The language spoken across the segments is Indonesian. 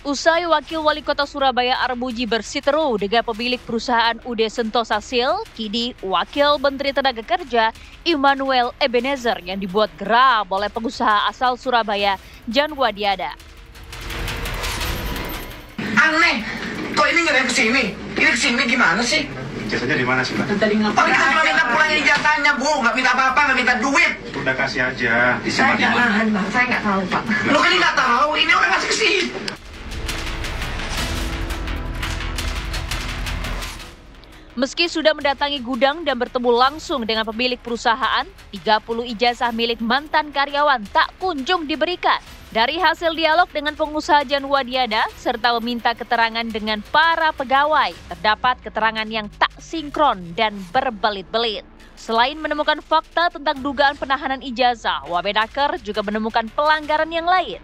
Usai Wakil Wali Kota Surabaya Armuji bersiteru dengan pemilik perusahaan UD Sentosa Steel, kini Wakil Menteri Tenaga Kerja Immanuel Ebenezer yang dibuat geram oleh pengusaha asal Surabaya Jan Wadiada. Aneh, kok ini nggak ada kesini? Ini kesini gimana sih? Ijazahnya di mana sih, Pak? Tadi ngapain? Kita cuma minta pulang ijazahnya, Bu. Nggak minta apa-apa, nggak minta duit. Udah kasih aja. Saya nggak nahan, Bang. Saya nggak tahu, Pak. Lo kan nggak tahu, ini orang ngasih kesini. Meski sudah mendatangi gudang dan bertemu langsung dengan pemilik perusahaan, 30 ijazah milik mantan karyawan tak kunjung diberikan. Dari hasil dialog dengan pengusaha Jan Wadiada, serta meminta keterangan dengan para pegawai, terdapat keterangan yang tak sinkron dan berbelit-belit. Selain menemukan fakta tentang dugaan penahanan ijazah, Wamenaker juga menemukan pelanggaran yang lain.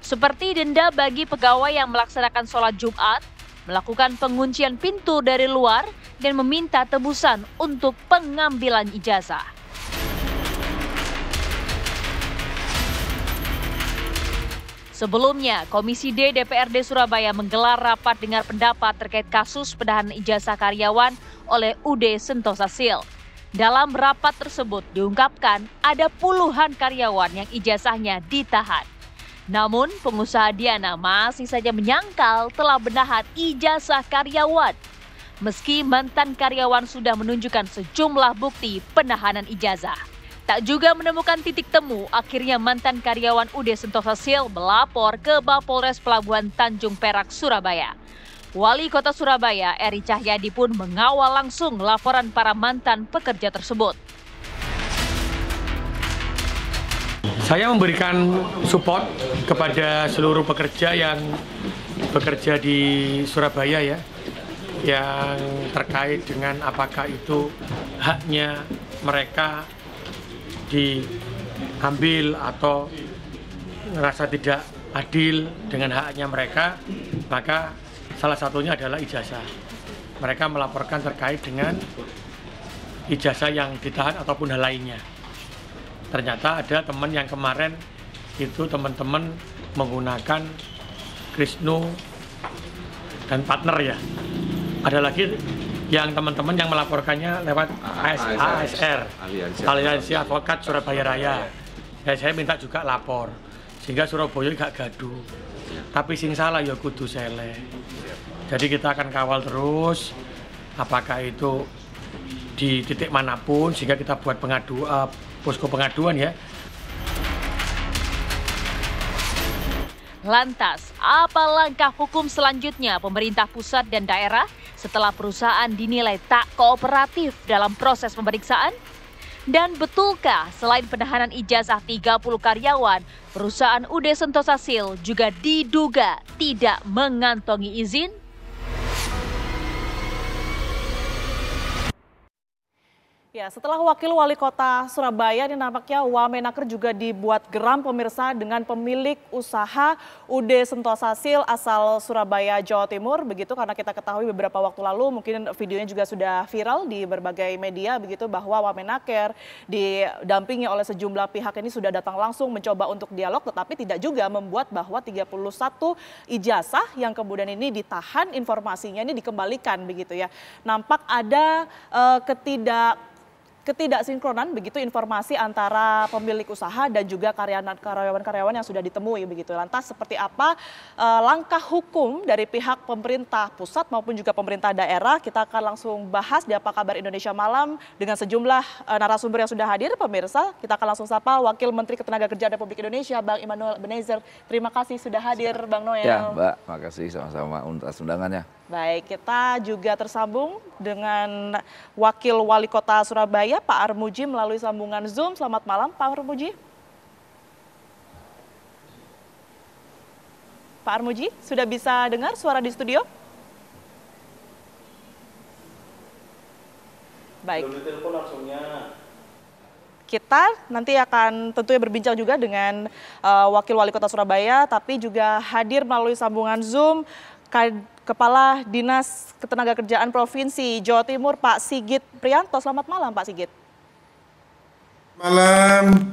Seperti denda bagi pegawai yang melaksanakan sholat Jumat, melakukan penguncian pintu dari luar, dan meminta tebusan untuk pengambilan ijazah. Sebelumnya, Komisi D DPRD Surabaya menggelar rapat dengar pendapat terkait kasus penahanan ijazah karyawan oleh UD Sentosa Steel. Dalam rapat tersebut diungkapkan ada puluhan karyawan yang ijazahnya ditahan. Namun, pengusaha Diana masih saja menyangkal telah menahan ijazah karyawan. Meski mantan karyawan sudah menunjukkan sejumlah bukti penahanan ijazah. Tak juga menemukan titik temu, akhirnya mantan karyawan UD Sentosa Steel melapor ke Mapolres Pelabuhan Tanjung Perak, Surabaya. Wali Kota Surabaya, Eri Cahyadi pun mengawal langsung laporan para mantan pekerja tersebut. Saya memberikan support kepada seluruh pekerja yang bekerja di Surabaya ya, yang terkait dengan apakah itu haknya mereka diambil atau merasa tidak adil dengan haknya mereka, maka salah satunya adalah ijazah. Mereka melaporkan terkait dengan ijazah yang ditahan ataupun hal lainnya. Ternyata ada teman yang kemarin itu teman-teman menggunakan Krisnu dan partner ya. Ada lagi yang teman-teman yang melaporkannya lewat ASR, Aliansi Advokat Surabaya Raya. Ya, saya minta juga lapor, sehingga Surabaya gak gaduh. Tapi sing salah ya kudu seleh. Jadi kita akan kawal terus, apakah itu di titik manapun, sehingga kita buat posko pengaduan ya. Lantas, apa langkah hukum selanjutnya pemerintah pusat dan daerah setelah perusahaan dinilai tak kooperatif dalam proses pemeriksaan? Dan betulkah selain penahanan ijazah 30 karyawan, perusahaan UD Sentosa Steel juga diduga tidak mengantongi izin? Ya, setelah Wakil Wali Kota Surabaya, ini nampaknya Wamenaker juga dibuat geram pemirsa dengan pemilik usaha UD Sentosa Steel asal Surabaya, Jawa Timur. Begitu karena kita ketahui beberapa waktu lalu, mungkin videonya juga sudah viral di berbagai media, begitu bahwa Wamenaker didampingi oleh sejumlah pihak ini sudah datang langsung mencoba untuk dialog, tetapi tidak juga membuat bahwa 31 ijazah yang kemudian ini ditahan informasinya ini dikembalikan begitu ya. Nampak ada ketidaksinkronan begitu informasi antara pemilik usaha dan juga karyawan-karyawan yang sudah ditemui begitu. Lantas seperti apa langkah hukum dari pihak pemerintah pusat maupun juga pemerintah daerah? Kita akan langsung bahas di Apa Kabar Indonesia Malam dengan sejumlah narasumber yang sudah hadir pemirsa. Kita akan langsung sapa Wakil Menteri Ketenagakerjaan Republik Indonesia Bang Immanuel Ebenezer. Terima kasih sudah hadir Bang Noel. Ya Mbak, makasih sama-sama atas undangannya. Baik, kita juga tersambung dengan Wakil Wali Kota Surabaya, Pak Armuji melalui sambungan Zoom. Selamat malam, Pak Armuji. Pak Armuji, sudah bisa dengar suara di studio? Baik. Kita nanti akan tentunya berbincang juga dengan Wakil Wali Kota Surabaya, tapi juga hadir melalui sambungan Zoom Kepala Dinas Ketenagakerjaan Provinsi Jawa Timur, Pak Sigit Prianto. Selamat malam, Pak Sigit. Malam.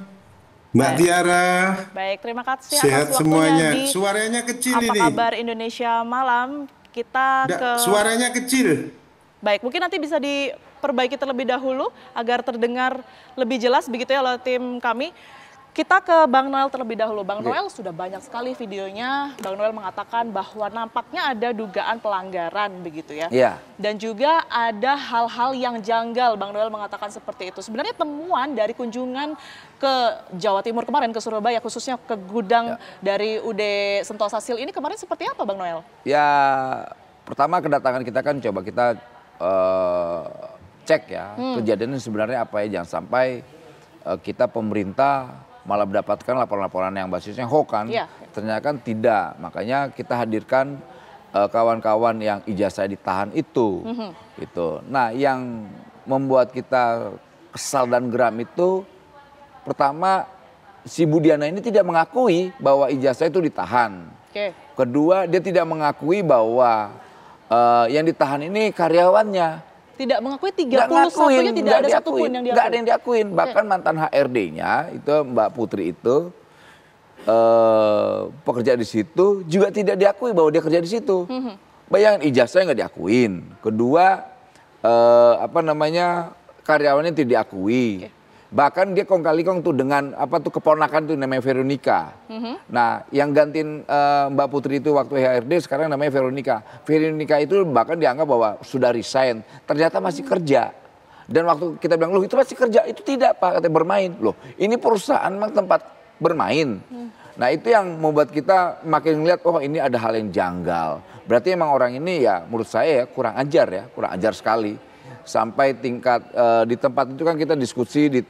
Mbak Tiara. Baik, terima kasih Sehat atas waktunya semuanya. di Suaranya kecil Apa ini. Kabar Indonesia Malam. Kita Suaranya kecil. Baik, mungkin nanti bisa diperbaiki terlebih dahulu agar terdengar lebih jelas begitu ya oleh tim kami. Kita ke Bang Noel terlebih dahulu. Bang Noel sudah banyak sekali videonya. Bang Noel mengatakan bahwa nampaknya ada dugaan pelanggaran begitu ya. Iya. Dan juga ada hal-hal yang janggal. Bang Noel mengatakan seperti itu. Sebenarnya temuan dari kunjungan ke Jawa Timur kemarin, ke Surabaya, khususnya ke gudang dari UD Sentosa Sil ini kemarin seperti apa Bang Noel? Ya, pertama kedatangan kita kan coba kita cek ya kejadiannya sebenarnya apa ya, jangan sampai kita pemerintah malah mendapatkan laporan-laporan yang basisnya hoax kan, ternyata kan tidak. Makanya kita hadirkan kawan-kawan yang ijazah ditahan itu, gitu. Nah, yang membuat kita kesal dan geram itu, pertama si Budiana ini tidak mengakui bahwa ijazah itu ditahan. Kedua, dia tidak mengakui bahwa yang ditahan ini karyawannya. Tidak mengakui 31-nya tidak ada satupun yang diakui. Nggak ada yang diakuin. Bahkan mantan HRD-nya itu Mbak Putri itu pekerja di situ juga tidak diakui bahwa dia kerja di situ. Bayangin ijazahnya nggak diakuin. Kedua karyawannya tidak diakui. Bahkan dia kong kali kong tuh dengan keponakan tuh namanya Veronica. Nah, yang gantiin Mbak Putri itu waktu HRD sekarang namanya Veronica. Veronica itu bahkan dianggap bahwa sudah resign, ternyata masih kerja. Dan waktu kita bilang, loh itu masih kerja, itu tidak Pak, katanya bermain. Loh, ini perusahaan memang tempat bermain. Nah, itu yang membuat kita makin ngeliat, oh ini ada hal yang janggal. Berarti emang orang ini ya menurut saya ya kurang ajar sekali. Sampai tingkat di tempat itu kan kita diskusi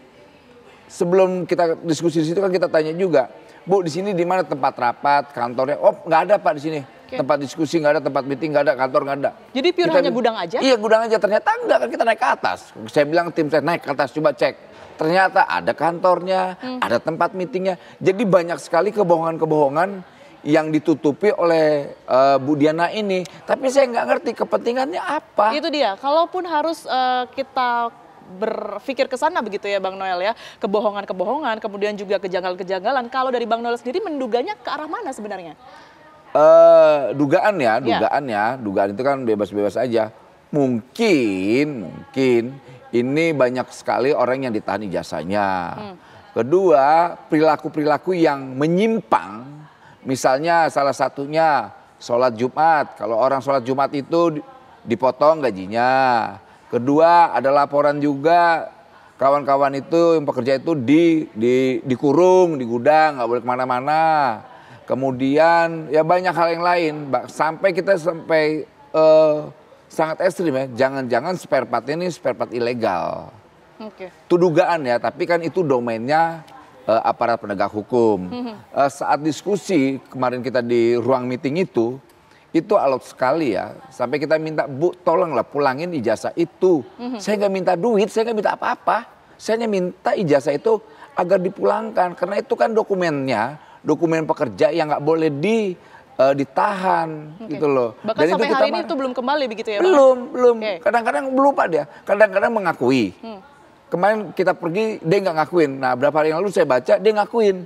sebelum kita diskusi di situ kan kita tanya juga, Bu di sini di mana tempat rapat, kantornya? Oh nggak ada Pak di sini. Tempat diskusi nggak ada, tempat meeting nggak ada, kantor nggak ada. Jadi pure hanya gudang aja? Iya gudang aja, ternyata enggak kan kita naik ke atas. Saya bilang tim saya naik ke atas coba cek. Ternyata ada kantornya, ada tempat meetingnya. Jadi banyak sekali kebohongan-kebohongan yang ditutupi oleh Bu Diana ini. Tapi saya nggak ngerti kepentingannya apa. Itu dia, kalaupun harus kita berpikir ke sana begitu ya Bang Noel ya, kebohongan-kebohongan, kemudian juga kejanggalan-kejanggalan. Kalau dari Bang Noel sendiri menduganya ke arah mana sebenarnya? Dugaan itu kan bebas-bebas aja. Mungkin ini banyak sekali orang yang ditahan ijazahnya. Kedua, perilaku-perilaku yang menyimpang. Misalnya salah satunya sholat Jumat. Kalau orang sholat Jumat itu dipotong gajinya. Kedua ada laporan juga kawan-kawan itu yang pekerja itu dikurung di gudang, nggak boleh kemana-mana. Kemudian ya banyak hal yang lain. Sampai sangat ekstrim ya. Jangan-jangan spare partnya ini spare part ilegal. Itu dugaan ya. Tapi kan itu domainnya aparat penegak hukum. Saat diskusi kemarin kita di ruang meeting itu alot sekali ya. Sampai kita minta, Bu tolonglah pulangin ijazah itu. Saya nggak minta duit, saya nggak minta apa-apa. Saya hanya minta ijazah itu agar dipulangkan. Karena itu kan dokumennya, dokumen pekerja yang nggak boleh ditahan gitu loh. Bahkan Dan sampai itu hari ini itu belum kembali begitu ya Bang? Belum. Kadang-kadang lupa dia, kadang-kadang mengakui. Kemarin kita pergi, dia nggak ngakuin. Nah berapa hari yang lalu saya baca, dia ngakuin.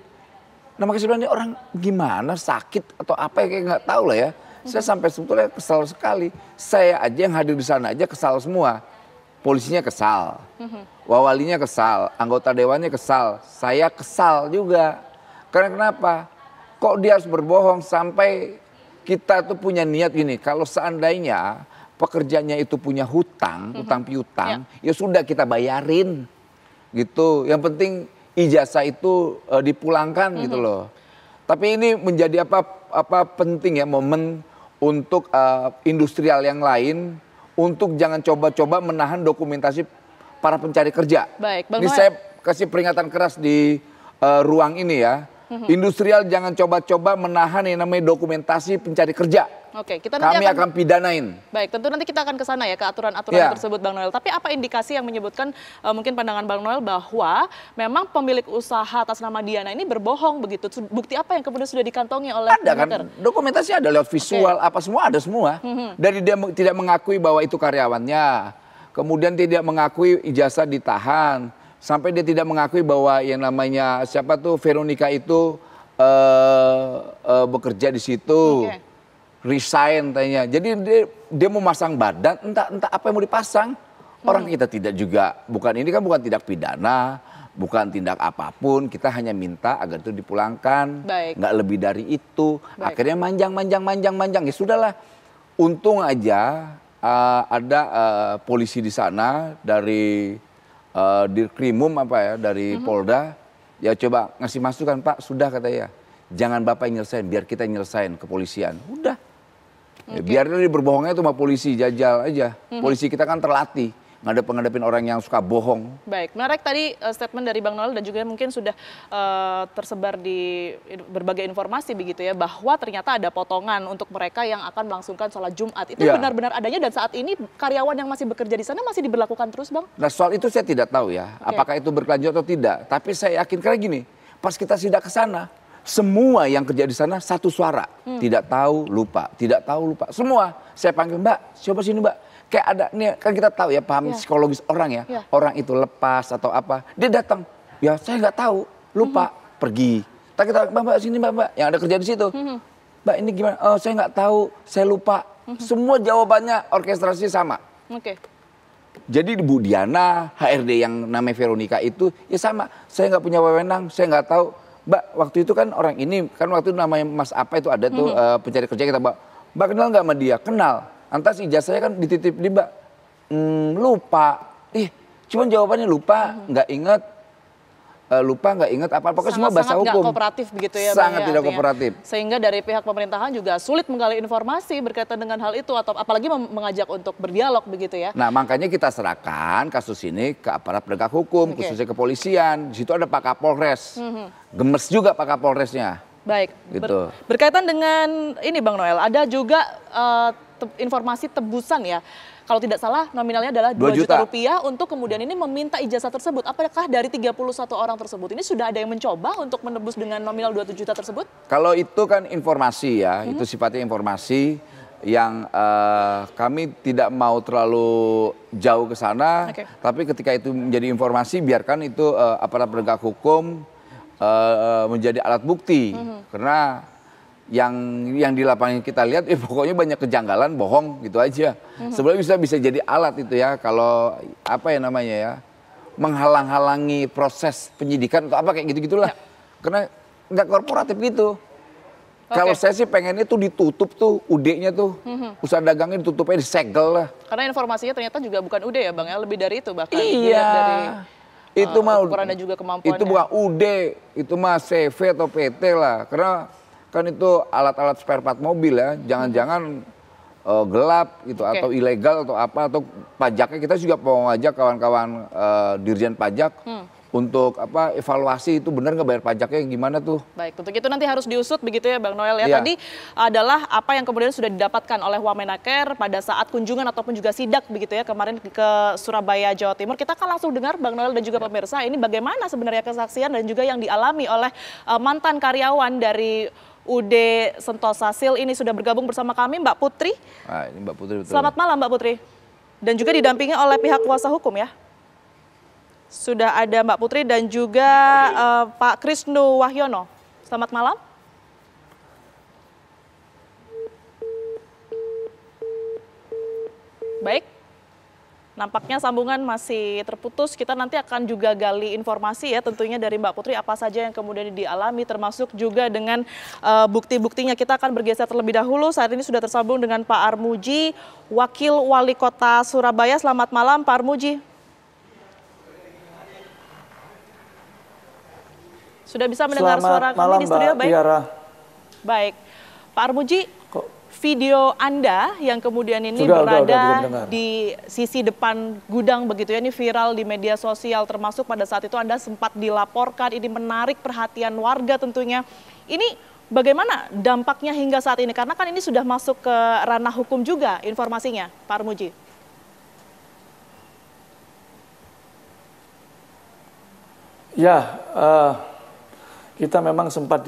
Nah makanya sebenarnya orang gimana, sakit atau apa ya, kayak nggak tahu lah ya. Saya sampai sebetulnya kesal sekali. Saya aja yang hadir di sana aja kesal semua. Polisinya kesal, wawalinya kesal, anggota dewannya kesal. Saya kesal juga. Karena kenapa? Kok dia harus berbohong sampai kita tuh punya niat gini. Kalau seandainya pekerjanya itu punya hutang piutang, ya sudah kita bayarin. Gitu. Yang penting ijazah itu dipulangkan gitu loh. Tapi ini menjadi apa penting ya momen untuk industrial yang lain untuk jangan coba-coba menahan dokumentasi para pencari kerja. Baik, Bang ini Noel. saya kasih peringatan keras di ruang ini ya. Industrial jangan coba-coba menahan yang namanya dokumentasi pencari kerja. Oke, kita nanti akan pidanain. Baik, tentu nanti kita akan ke sana ya, ke aturan-aturan tersebut Bang Noel. Tapi apa indikasi yang menyebutkan mungkin pandangan Bang Noel bahwa memang pemilik usaha atas nama Diana ini berbohong begitu? Bukti apa yang kemudian sudah dikantongi oleh Ada kan, dokumentasi ada lewat visual, apa semua ada semua. Dari dia tidak mengakui bahwa itu karyawannya, kemudian tidak mengakui ijazah ditahan, Sampai dia tidak mengakui bahwa yang namanya siapa tuh Veronica itu bekerja di situ. Resign tanya. Jadi dia mau masang badan, entah apa yang mau dipasang. Orang kita tidak juga, ini kan bukan tindak pidana, bukan tindak apapun. Kita hanya minta agar itu dipulangkan. Nggak lebih dari itu. Akhirnya manjang. Ya sudahlah. Untung aja ada polisi di sana dari Dirkrimum dari Polda. Ya coba ngasih masukan, Pak, sudah katanya. Jangan Bapak nyelesain, biar kita nyelesain kepolisian. Udah. Ya, biar dia berbohongnya itu sama polisi, jajal aja. Polisi kita kan terlatih ngadepin orang yang suka bohong. Baik, menarik tadi statement dari Bang Noel dan juga mungkin sudah tersebar di berbagai informasi begitu ya, bahwa ternyata ada potongan untuk mereka yang akan melangsungkan sholat Jumat. Itu benar-benar adanya dan saat ini karyawan yang masih bekerja di sana masih diberlakukan terus, Bang? Nah, soal itu saya tidak tahu ya, apakah itu berkelanjut atau tidak. Tapi saya yakin karena gini, pas kita sidak ke sana, semua yang kerja di sana satu suara. Tidak tahu, lupa. Tidak tahu, lupa. Semua. Saya panggil, Mbak, coba sini, Mbak. Kayak ada, nih kan kita tahu ya, paham psikologis orang ya. Orang itu lepas atau apa. Dia datang. Ya saya nggak tahu, lupa, pergi. Tak kita, Mbak, sini Mbak. Yang ada kerja di situ. Mbak, ini gimana? Oh, saya nggak tahu, saya lupa. Semua jawabannya orkestrasi sama. Jadi Bu Diana, HRD yang namanya Veronica itu, ya sama. Saya nggak punya wewenang, saya nggak tahu. Mbak, waktu itu kan orang ini, kan waktu itu namanya Mas apa itu ada tuh pencari kerja kita, Mbak kenal nggak sama dia? Kenal. Antas ijazahnya kan dititip di Mbak. Lupa. Cuman jawabannya lupa, nggak inget. Lupa, nggak inget apa-apa. Pokoknya semua bahasa hukum. Sangat nggak kooperatif begitu ya, Sangat Bang, tidak artinya. kooperatif. Sehingga dari pihak pemerintahan juga sulit menggali informasi berkaitan dengan hal itu, atau apalagi mengajak untuk berdialog begitu ya. Nah, makanya kita serahkan kasus ini ke aparat penegak hukum, khususnya kepolisian. Di situ ada Pak Kapolres. Gemes juga Pak Kapolresnya. Baik, gitu. Berkaitan dengan ini Bang Noel, ada juga informasi tebusan ya. Kalau tidak salah nominalnya adalah 2 juta rupiah untuk kemudian ini meminta ijazah tersebut. Apakah dari 31 orang tersebut ini sudah ada yang mencoba untuk menebus dengan nominal 27 juta tersebut? Kalau itu kan informasi ya, itu sifatnya informasi yang kami tidak mau terlalu jauh ke sana. Tapi ketika itu menjadi informasi, biarkan itu aparat penegak hukum menjadi alat bukti. Karena yang di lapangan kita lihat, pokoknya banyak kejanggalan, bohong gitu aja. Sebenarnya bisa jadi alat itu ya, kalau apa ya namanya ya, menghalang-halangi proses penyidikan atau apa kayak gitu-gitulah. Karena nggak korporatif gitu. Kalau saya sih pengennya tuh ditutup tuh UD-nya tuh, usaha dagangnya ditutupnya, disegel lah. Karena informasinya ternyata juga bukan UD ya Bang, ya lebih dari itu bahkan. Iya. Dari itu mah ukuran dan juga kemampuannya. Itu bukan UD, itu mah CV atau PT lah. Karena kan itu alat-alat spare part mobil ya, jangan-jangan gelap gitu atau ilegal atau apa, atau pajaknya kita juga mau ngajak kawan-kawan Dirjen Pajak untuk apa evaluasi itu benar nggak bayar pajaknya gimana tuh. Baik, untuk itu nanti harus diusut begitu ya Bang Noel ya. Tadi adalah apa yang kemudian sudah didapatkan oleh Wamenaker pada saat kunjungan ataupun juga sidak begitu ya kemarin ke Surabaya, Jawa Timur. Kita akan langsung dengar Bang Noel dan juga pemirsa ini bagaimana sebenarnya kesaksian dan juga yang dialami oleh mantan karyawan dari UD Sentosa Sil ini. Sudah bergabung bersama kami Mbak Putri. Nah, ini Mbak Putri betul. Selamat malam Mbak Putri. Dan juga didampingi oleh pihak kuasa hukum ya. Sudah ada Mbak Putri dan juga Pak Krisnu Wahyono. Selamat malam. Baik, nampaknya sambungan masih terputus. Kita nanti akan juga gali informasi ya tentunya dari Mbak Putri apa saja yang kemudian dialami termasuk juga dengan bukti-buktinya. Kita akan bergeser terlebih dahulu. Saat ini sudah tersambung dengan Pak Armuji, Wakil Wali Kota Surabaya. Selamat malam Pak Armuji. Sudah bisa mendengar suara kami di studio, baik? Baik, Pak Armuji, video Anda yang kemudian ini berada di sisi depan gudang begitu ya, ini viral di media sosial, termasuk pada saat itu Anda sempat dilaporkan, ini menarik perhatian warga tentunya. Ini bagaimana dampaknya hingga saat ini? Karena kan ini sudah masuk ke ranah hukum juga informasinya, Pak Armuji. Ya, kita memang sempat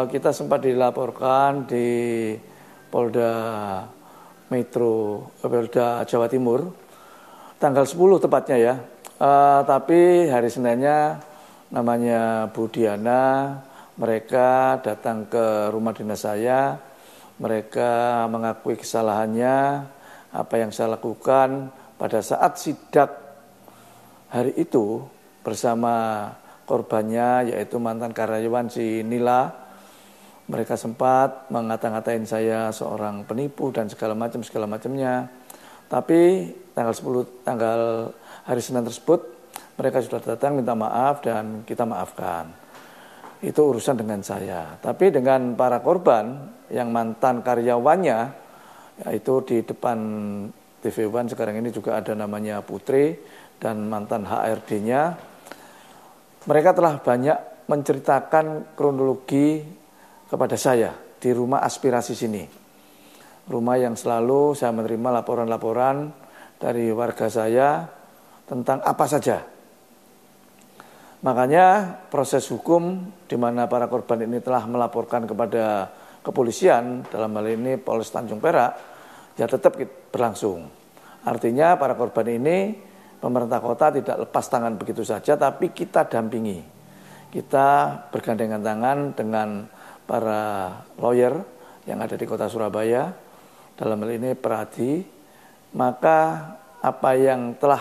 kita sempat dilaporkan di Polda Metro Polda Jawa Timur, tanggal 10 tepatnya ya. Tapi hari Seninnya namanya Bu Diana, mereka datang ke rumah dinas saya, mereka mengakui kesalahannya, apa yang saya lakukan pada saat sidak hari itu bersama korbannya yaitu mantan karyawan si Nila. Mereka sempat mengata-ngatain saya seorang penipu dan segala macamnya. Tapi tanggal hari Senin tersebut mereka sudah datang minta maaf dan kita maafkan. Itu urusan dengan saya. Tapi dengan para korban yang mantan karyawannya, yaitu di depan TV One sekarang ini juga ada namanya Putri dan mantan HRD-nya, mereka telah banyak menceritakan kronologi kepada saya di rumah aspirasi sini. Rumah yang selalu saya menerima laporan-laporan dari warga saya tentang apa saja. Makanya proses hukum di mana para korban ini telah melaporkan kepada kepolisian, dalam hal ini Polres Tanjung Perak, ya tetap berlangsung. Artinya para korban ini pemerintah kota tidak lepas tangan begitu saja, tapi kita dampingi. Kita bergandengan tangan dengan para lawyer yang ada di kota Surabaya, dalam hal ini Peradi, maka apa yang telah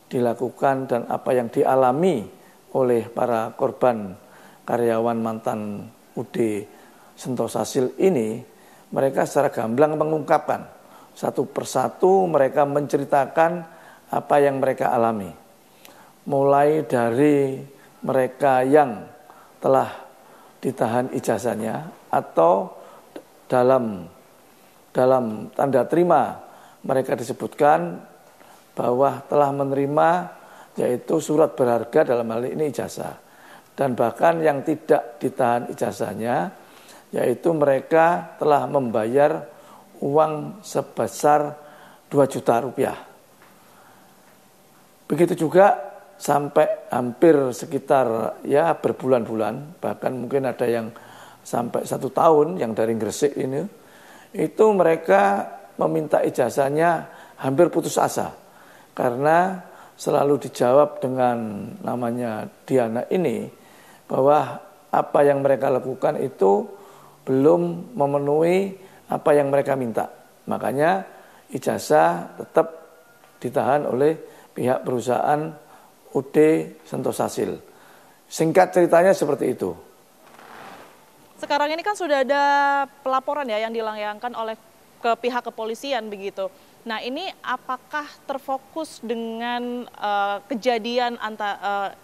dilakukan dan apa yang dialami oleh para korban karyawan mantan UD Sentosasil ini, mereka secara gamblang mengungkapkan satu persatu, mereka menceritakan apa yang mereka alami. Mulai dari mereka yang telah ditahan ijazahnya atau dalam tanda terima mereka disebutkan bahwa telah menerima yaitu surat berharga, dalam hal ini ijazah. Dan bahkan yang tidak ditahan ijazahnya yaitu mereka telah membayar uang sebesar 2 juta rupiah. Begitu juga sampai hampir sekitar ya berbulan-bulan, bahkan mungkin ada yang sampai 1 tahun yang dari Gresik ini, itu mereka meminta ijazahnya hampir putus asa. Karena selalu dijawab dengan namanya Diana ini, bahwa apa yang mereka lakukan itu belum memenuhi apa yang mereka minta. Makanya ijazah tetap ditahan oleh pihak perusahaan UD Sentosasil. Singkat ceritanya seperti itu. Sekarang ini kan sudah ada pelaporan ya yang dilayangkan oleh ke pihak kepolisian begitu. Nah ini apakah terfokus dengan kejadian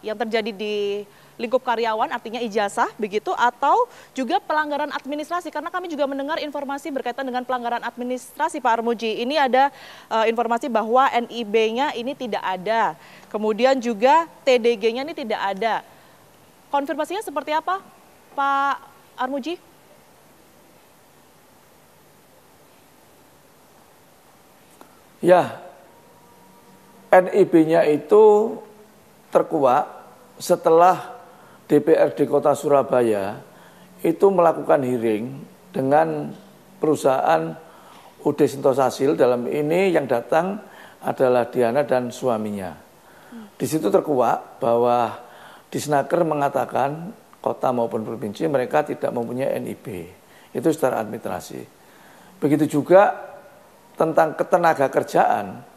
yang terjadi di lingkup karyawan, artinya ijazah begitu, atau juga pelanggaran administrasi? Karena kami juga mendengar informasi berkaitan dengan pelanggaran administrasi, Pak Armuji. Ini ada informasi bahwa NIB-nya ini tidak ada, kemudian juga TDG-nya ini tidak ada. Konfirmasinya seperti apa, Pak Armuji? Ya, NIB-nya itu terkuak setelah DPRD Kota Surabaya itu melakukan hearing dengan perusahaan UD Sentosasil, dalam ini yang datang adalah Diana dan suaminya. Di situ terkuak bahwa Disnaker mengatakan kota maupun provinsi mereka tidak mempunyai NIB. Itu secara administrasi. Begitu juga tentang ketenaga kerjaan,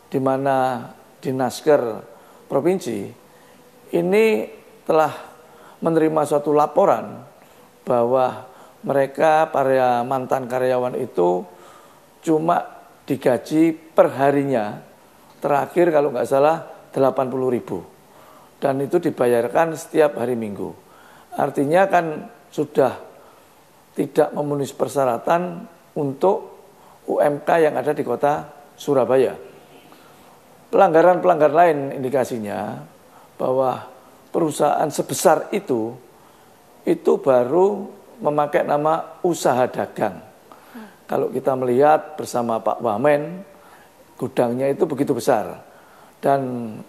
di mana Dinasker provinsi ini telah menerima suatu laporan bahwa mereka para mantan karyawan itu cuma digaji per harinya, terakhir kalau nggak salah 80.000, dan itu dibayarkan setiap hari Minggu. Artinya kan sudah tidak memenuhi persyaratan untuk UMK yang ada di kota Surabaya. Pelanggaran-pelanggaran lain indikasinya bahwa perusahaan sebesar itu baru memakai nama usaha dagang. Kalau kita melihat bersama Pak Wamen, gudangnya itu begitu besar. Dan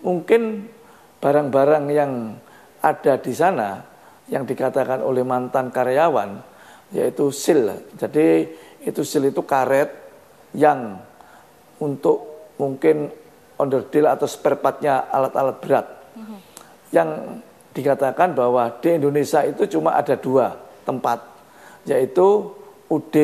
mungkin barang-barang yang ada di sana, yang dikatakan oleh mantan karyawan, yaitu sil. Jadi itu sil itu karet yang untuk mungkin onderdil atau spare part-nya alat-alat berat. Yang dikatakan bahwa di Indonesia itu cuma ada 2 tempat, yaitu UD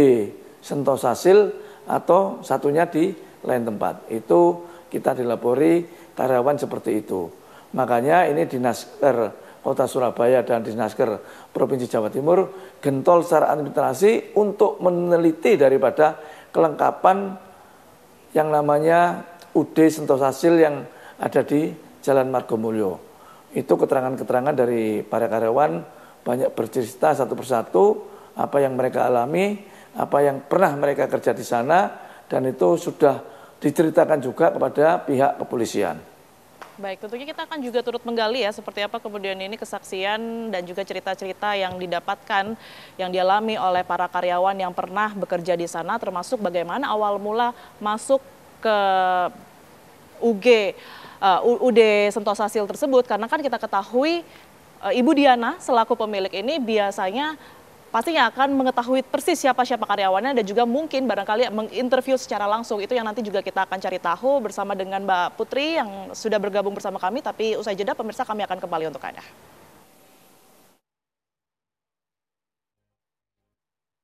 Sentosasil atau satunya di lain tempat. Itu kita dilapori karyawan seperti itu. Makanya ini Dinasker Kota Surabaya dan Dinasker Provinsi Jawa Timur gentol secara administrasi untuk meneliti daripada kelengkapan yang namanya UD Sentosasil yang ada di Jalan Margomulyo. Itu keterangan-keterangan dari para karyawan banyak bercerita satu persatu apa yang mereka alami, apa yang pernah mereka kerja di sana, dan itu sudah diceritakan juga kepada pihak kepolisian. Baik, tentunya kita akan juga turut menggali ya seperti apa kemudian ini kesaksian dan juga cerita-cerita yang didapatkan, yang dialami oleh para karyawan yang pernah bekerja di sana, termasuk bagaimana awal mula masuk ke UD Sentosasil tersebut, karena kan kita ketahui Ibu Diana selaku pemilik ini biasanya pastinya akan mengetahui persis siapa-siapa karyawannya dan juga mungkin barangkali menginterview secara langsung. Itu yang nanti juga kita akan cari tahu bersama dengan Mbak Putri yang sudah bergabung bersama kami, tapi usai jeda pemirsa kami akan kembali untuk Anda.